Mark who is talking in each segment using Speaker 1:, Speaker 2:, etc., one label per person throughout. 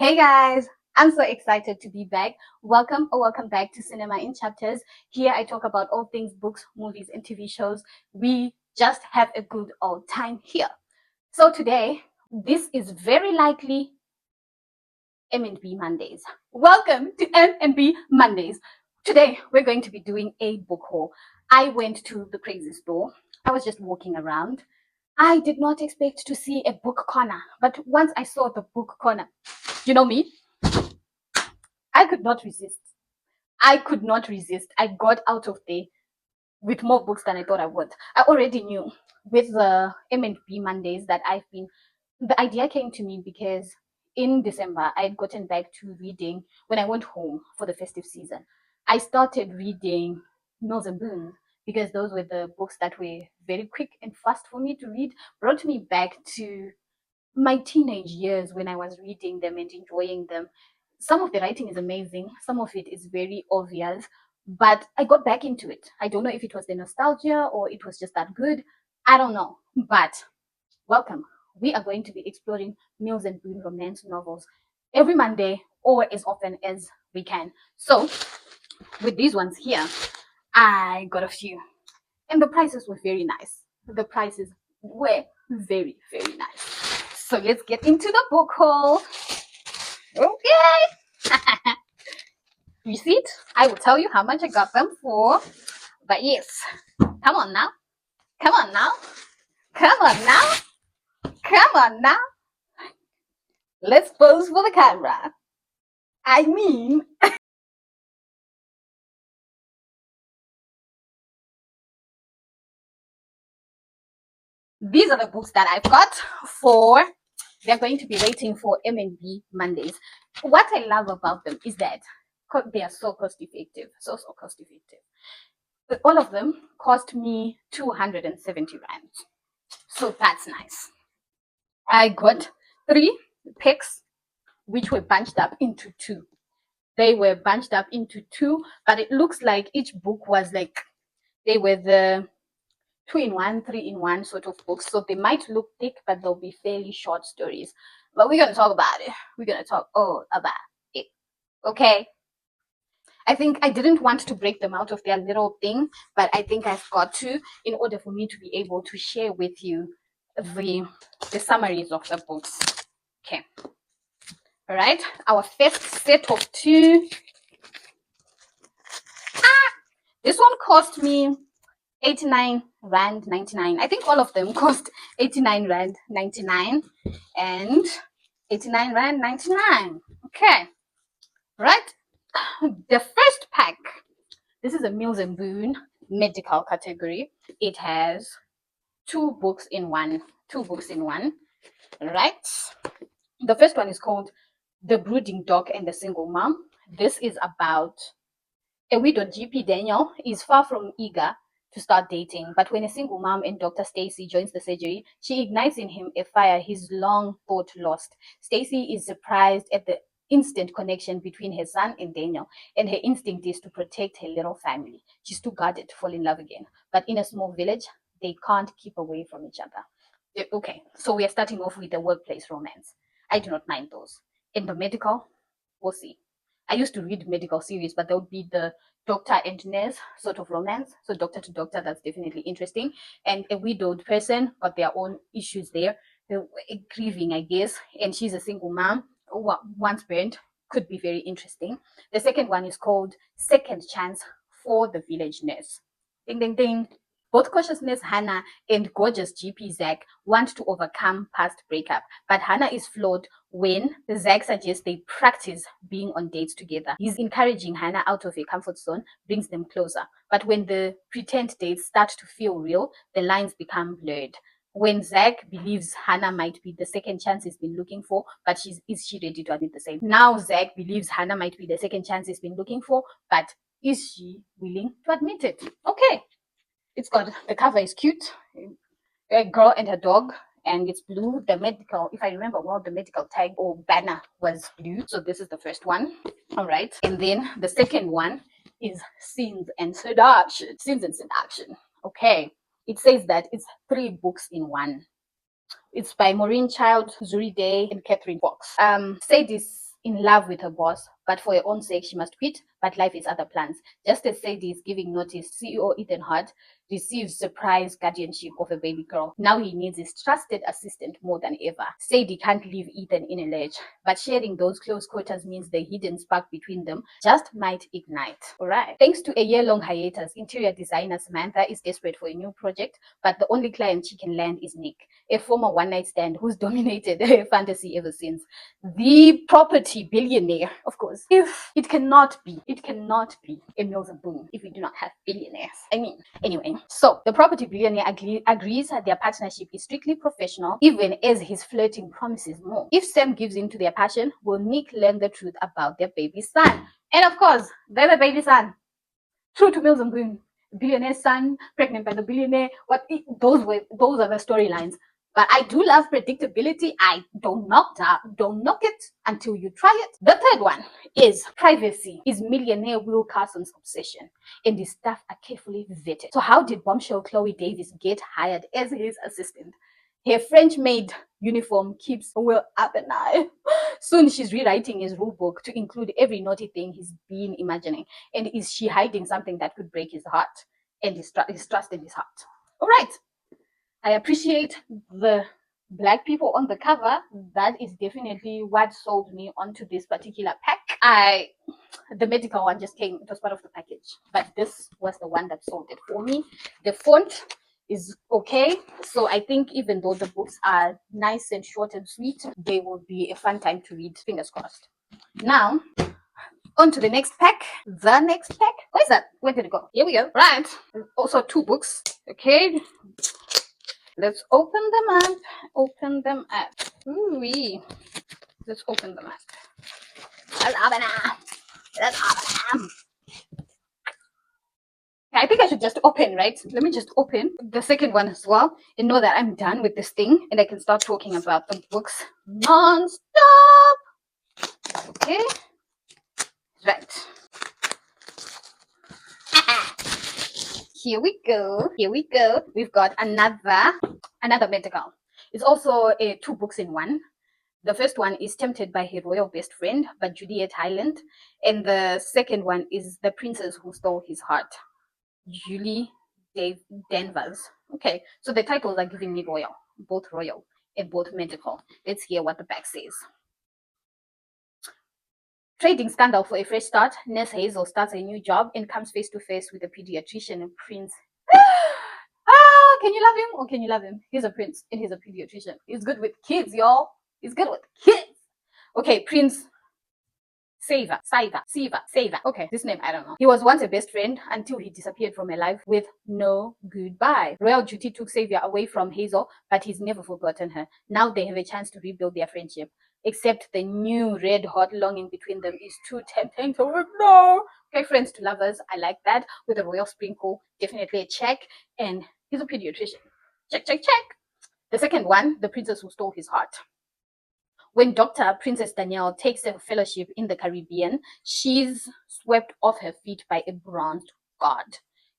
Speaker 1: Hey guys, I'm so excited to be back. Welcome or welcome back to Cinema in Chapters. Here I talk about all things books, movies, and TV shows. We just have a good old time here. So today, this is very likely M&B Mondays. Welcome to M&B Mondays. Today, we're going to be doing a book haul. I went to the crazy store. I was just walking around. I did not expect to see a book corner, but once I saw the book corner, you know me, I could not resist. I could not resist. I got out of there with more books than I thought I would. I already knew with the M&B Mondays that the idea came to me because in December I had gotten back to reading when I went home for the festive season. I started reading Mills Boon because those were the books that were very quick and fast for me to read, brought me back to my teenage years when I was reading them and enjoying them. Some of the writing is amazing, some of it is very obvious, but I got back into it. I don't know if it was the nostalgia or it was just that good. I don't know. But welcome. We are going to be exploring Mills and Boon romance novels every Monday or as often as we can. So, with these ones here, I got a few. And the prices were very nice. The prices were very, very nice. So let's get into the book haul. Okay. Receipt. I will tell you how much I got them for. But yes, come on now. Come on now. Come on now. Come on now. Let's pose for the camera. I mean, these are the books that I've got for. They're going to be waiting for M&B Mondays. What I love about them is that they are so cost effective. So cost effective. But all of them cost me 270 rand. So that's nice. I got 3 picks, which were bunched up into 2. They were bunched up into 2, but it looks like each book was like they were the 2-in-1, 3-in-1 sort of books. So they might look thick, but they'll be fairly short stories. But we're going to talk about it. We're going to talk all about it. Okay. I think I didn't want to break them out of their little thing, but I think I've got to in order for me to be able to share with you the summaries of the books. Okay. All right. Our first set of 2. This one cost me 89 rand 99. I think all of them cost 89 rand 99 and 89 rand 99. Okay. Right. The first pack. This is a Mills and Boon medical category. It has 2 books in 1. 2 books in 1. Right. The first one is called The Brooding Dog and the Single Mom. This is about a widowed GP. Daniel is far from eager to start dating, but when a single mom and Dr. Stacy joins the surgery, she ignites in him a fire he's long thought lost. Stacy is surprised at the instant connection between her son and Daniel, and her instinct is to protect her little family. She's too guarded to fall in love again. But in a small village, they can't keep away from each other. Okay, so we are starting off with the workplace romance. I do not mind those. In the medical, we'll see. I used to read medical series, but that would be the doctor and nurse sort of romance. So doctor to doctor, that's definitely interesting. And a widowed person got their own issues there. They're grieving, I guess. And she's a single mom, once parent, could be very interesting. The second one is called Second Chance for the Village Nurse. Ding, ding, ding. Both cautiousness Hannah and gorgeous GP Zach want to overcome past breakup, but Hannah is flawed when Zach suggests they practice being on dates together. He's encouraging Hannah out of a comfort zone, brings them closer. But when the pretend dates start to feel real, the lines become blurred. When Zach believes Hannah might be the second chance he's been looking for, but is she ready to admit the same? Now Zach believes Hannah might be the second chance he's been looking for, but is she willing to admit it? Okay. It's got the cover is cute. A girl and her dog, and it's blue. The medical, if I remember well, the medical tag or banner was blue. So this is the first one. All right. And then the second one is Sins and Seduction. Sins and Seduction. Okay. It says that it's 3 books in 1. It's by Maureen Child, Zuri Day, and Catherine Fox. Sadie's in love with her boss, but for her own sake, she must quit. But life is other plans. Just as Sadie is giving notice, CEO Ethan Hart receives surprise guardianship of a baby girl. Now he needs his trusted assistant more than ever. Sadie can't leave Ethan in a lurch, but sharing those close quarters means the hidden spark between them just might ignite. Alright. Thanks to a year-long hiatus, interior designer Samantha is desperate for a new project, but the only client she can land is Nick, a former one-night stand who's dominated her fantasy ever since. The property billionaire, of course. If it cannot be a Mills Boon if we do not have billionaires. I mean, anyway. So the property billionaire agrees that their partnership is strictly professional, even as his flirting promises more. If Sam gives in to their passion, will Nick learn the truth about their baby son? And of course, there's a baby son. True to Mills Boon. Billionaire's son, pregnant by the billionaire. Those are the storylines. But I do love predictability. I don't knock it until you try it. The third one is privacy. Is millionaire Will Carson's obsession, and his staff are carefully vetted. So how did bombshell Chloe Davis get hired as his assistant? Her French maid uniform keeps Will up at night. Soon she's rewriting his rule book to include every naughty thing he's been imagining. And is she hiding something that could break his heart and his trust in his heart? All right. I appreciate the black people on the cover. That is definitely what sold me onto this particular pack. The medical one just came, it was part of the package, but this was the one that sold it for me. The font is okay, so I think even though the books are nice and short and sweet, they will be a fun time to read. Fingers crossed. Now on to the next pack. The next pack, where is that? Where did it go? Here we go. Right, also 2 books. Okay, let's open them up. Ooh-wee. Let's open them up. I think I should just open, right? Let me just open the second one as well and know that I'm done with this thing and I can start talking about the books non-stop. Okay, right. Here we go. We've got another medical. It's also 2 books in one. The first one is Tempted by Her Royal Best Friend by Juliet Hyland, and the second one is The Princess Who Stole His Heart, Julie Danvers. Okay, so the titles are giving me royal, both royal and both medical. Let's hear what the back says. Trading scandal for a fresh start. Nurse Hazel starts a new job and comes face to face with a pediatrician and Prince. Can you love him or can you love him? He's a prince and he's a pediatrician. He's good with kids, y'all. He's good with kids. Okay, Prince Siva. Okay, this name I don't know. He was once a best friend until he disappeared from her life with no goodbye. Royal duty took Xavier away from Hazel, but he's never forgotten her. Now they have a chance to rebuild their friendship. Except the new red hot longing between them is too tempting to ignore. Okay, friends to lovers, I like that. With a royal sprinkle, definitely a check. And he's a pediatrician. Check. The second one, The Princess Who Stole His Heart. When Dr. Princess Danielle takes a fellowship in the Caribbean, she's swept off her feet by a bronzed god,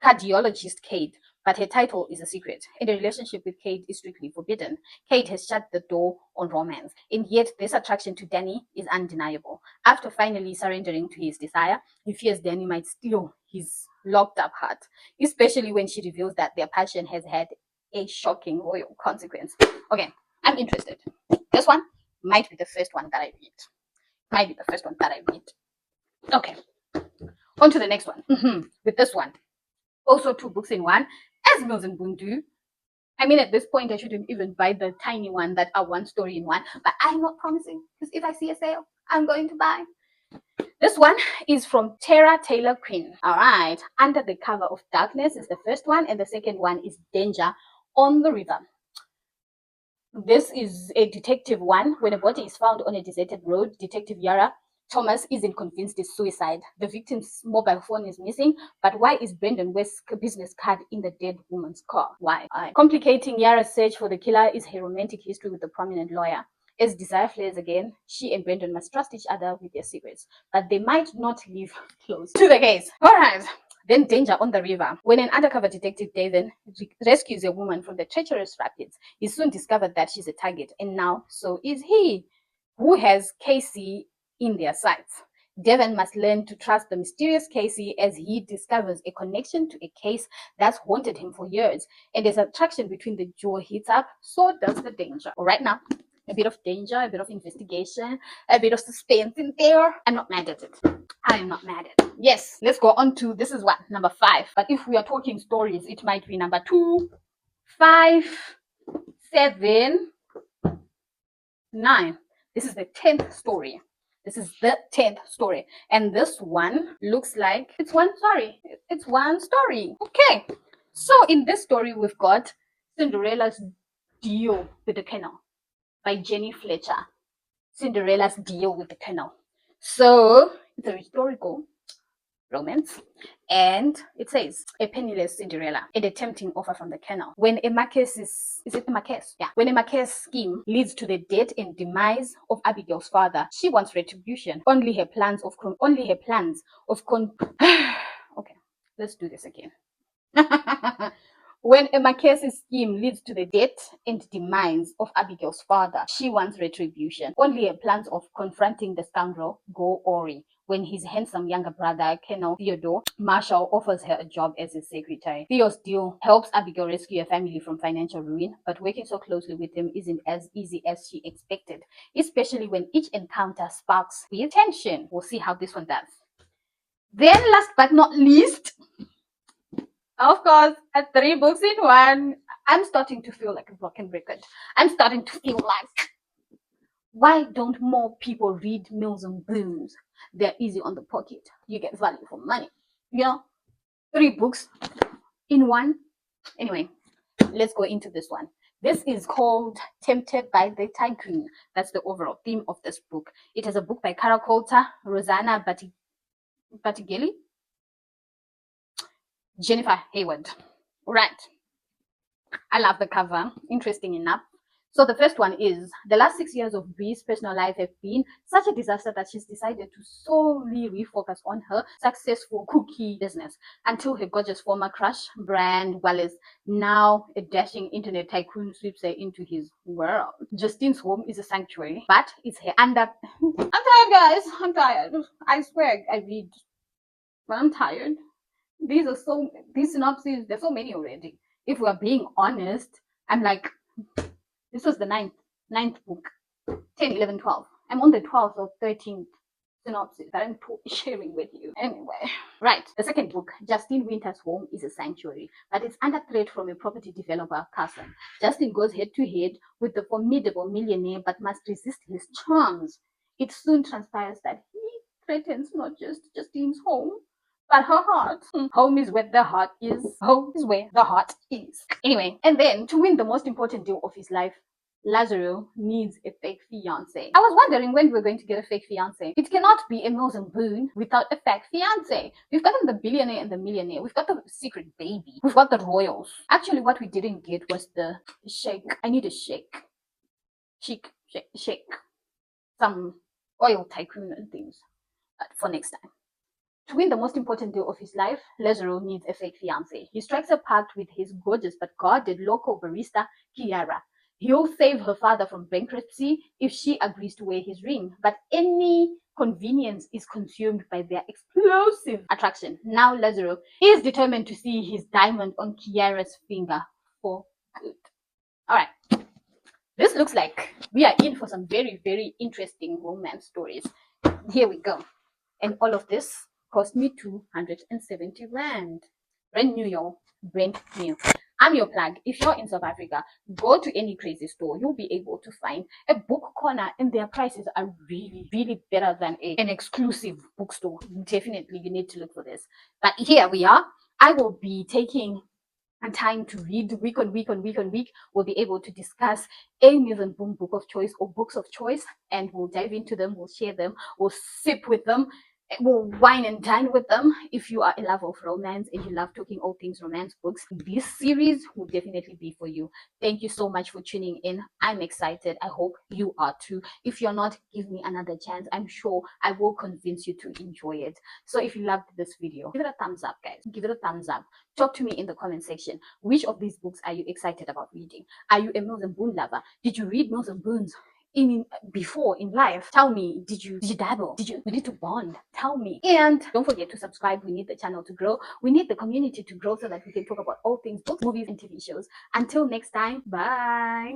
Speaker 1: cardiologist Kate, but her title is a secret, and a relationship with Kate is strictly forbidden. Kate has shut the door on romance, and yet this attraction to Danny is undeniable. After finally surrendering to his desire, he fears Danny might steal his locked up heart, especially when she reveals that their passion has had a shocking royal consequence. Okay, I'm interested. This one might be the first one that I read. Okay, on to the next one. With this one, also 2 books in one, as Mills Boon do. I mean, at this point, I shouldn't even buy the tiny one that are 1 story in one, but I'm not promising, because if I see a sale, I'm going to buy. This one is from Tara Taylor Quinn. All right, Under the Cover of Darkness is the first one, and the second one is Danger on the River. This is a detective one. When a body is found on a deserted road, Detective Yara Thomas isn't convinced it's suicide. The victim's mobile phone is missing, but why is Brendan West's business card in the dead woman's car? Why? Complicating Yara's search for the killer is her romantic history with the prominent lawyer. As desire flares again, she and Brendan must trust each other with their secrets, but they might not live close to the case. All right. Then Danger on the River. When an undercover detective David rescues a woman from the treacherous rapids, he soon discovered that she's a target, and now so is he. Who has Casey in their sights. Devon must learn to trust the mysterious Casey as he discovers a connection to a case that's haunted him for years. And as attraction between the duo heats up, so does the danger. All right, now, a bit of danger, a bit of investigation, a bit of suspense in there. I'm not mad at it. I am not mad at it. Yes, let's go on to, this is what, number 5. But if we are talking stories, it might be number 2, 5, 7, 9. This is the 10th story. This is the 10th story. And this one looks like it's one story. It's one story. Okay. So in this story, we've got Cinderella's Deal with the Kennel by Jenny Fletcher. Cinderella's Deal with the Kennel. So it's a historical romance, and it says a penniless Cinderella and a tempting offer from the Colonel. When a Marquess is it the Marquess? Yeah. When a Marquess scheme leads to the death and demise of Abigail's father, she wants retribution. Only her plans of okay, let's do this again. When a Marquess's scheme leads to the death and demise of Abigail's father, she wants retribution. Only her plans of confronting the scoundrel go awry when his handsome younger brother, Colonel Theodore Marshall, offers her a job as his secretary. Theo's deal helps Abigail rescue her family from financial ruin, but working so closely with him isn't as easy as she expected, especially when each encounter sparks with tension. We'll see how this one does. Then, last but not least, of course, at 3 books in one, I'm starting to feel like a broken record. I'm starting to feel like, why don't more people read Mills and Boons? They're easy on the pocket. You get value for money. You know, 3 books in one. Anyway, let's go into this one. This is called Tempted by the Tycoon. That's the overall theme of this book. It is a book by Cara Coulter, Rosanna Battigelli, Jennifer Hayward. Right. I love the cover. Interesting enough. So the first one is, the last 6 years of Bree's personal life have been such a disaster that she's decided to solely refocus on her successful cookie business until her gorgeous former crush, Brand Wallace, now a dashing internet tycoon, sweeps her into his world. Justine's home is a sanctuary, but it's her I'm tired, guys. I'm tired. I swear I read, but I'm tired. These synopses, there's so many already. If we're being honest, I'm like, this was the ninth book, 10, 11, 12. I'm on the 12th or 13th synopsis that I'm sharing with you. Anyway, right. The second book, Justine Winter's home is a sanctuary, but it's under threat from a property developer, Carson. Justin goes head to head with the formidable millionaire, but must resist his charms. It soon transpires that he threatens not just Justine's home, but her heart. Home is where the heart is. Home is where the heart is. Anyway, and then to win the most important deal of his life, Lazaro needs a fake fiance. I was wondering when we're going to get a fake fiance. It cannot be a Mills and Boon without a fake fiance. We've gotten the billionaire and the millionaire. We've got the secret baby. We've got the royals. Actually, what we didn't get was the sheikh. I need a sheikh. Sheikh. Some oil tycoon and things. For next time. To win the most important deal of his life, Lazaro needs a fake fiance. He strikes a pact with his gorgeous but guarded local barista, Kiara. He'll save her father from bankruptcy if she agrees to wear his ring, but any convenience is consumed by their explosive attraction. Now Lazaro is determined to see his diamond on Kiara's finger for good. All right. This looks like we are in for some very, very interesting romance stories. Here we go. And all of this cost me 270 rand. Brand new, y'all. Brand new. I'm your plug. If you're in South Africa, go to any crazy store. You'll be able to find a book corner, and their prices are really, really better than an exclusive bookstore. Definitely, you need to look for this. But here we are. I will be taking time to read week on week. We'll be able to discuss a Mills and Boon book of choice or books of choice, and we'll dive into them, we'll share them, we'll sip with them, we'll wine and dine with them. If you are a lover of romance and you love talking all things romance books, this series will definitely be for you. Thank you so much for tuning in. I'm excited. I hope you are too. If you're not, give me another chance. I'm sure I will convince you to enjoy it. So if you loved this video, give it a thumbs up, guys. Give it a thumbs up. Talk to me in the comment section. Which of these books are you excited about reading? Are you a Mills and Boon lover? Did you read Mills and Boon's in before in life? Tell me, did you dabble? We need to bond. Tell me. And don't forget to subscribe. We need the channel to grow. We need the community to grow so that we can talk about all things books, movies, and TV shows. Until next time, bye.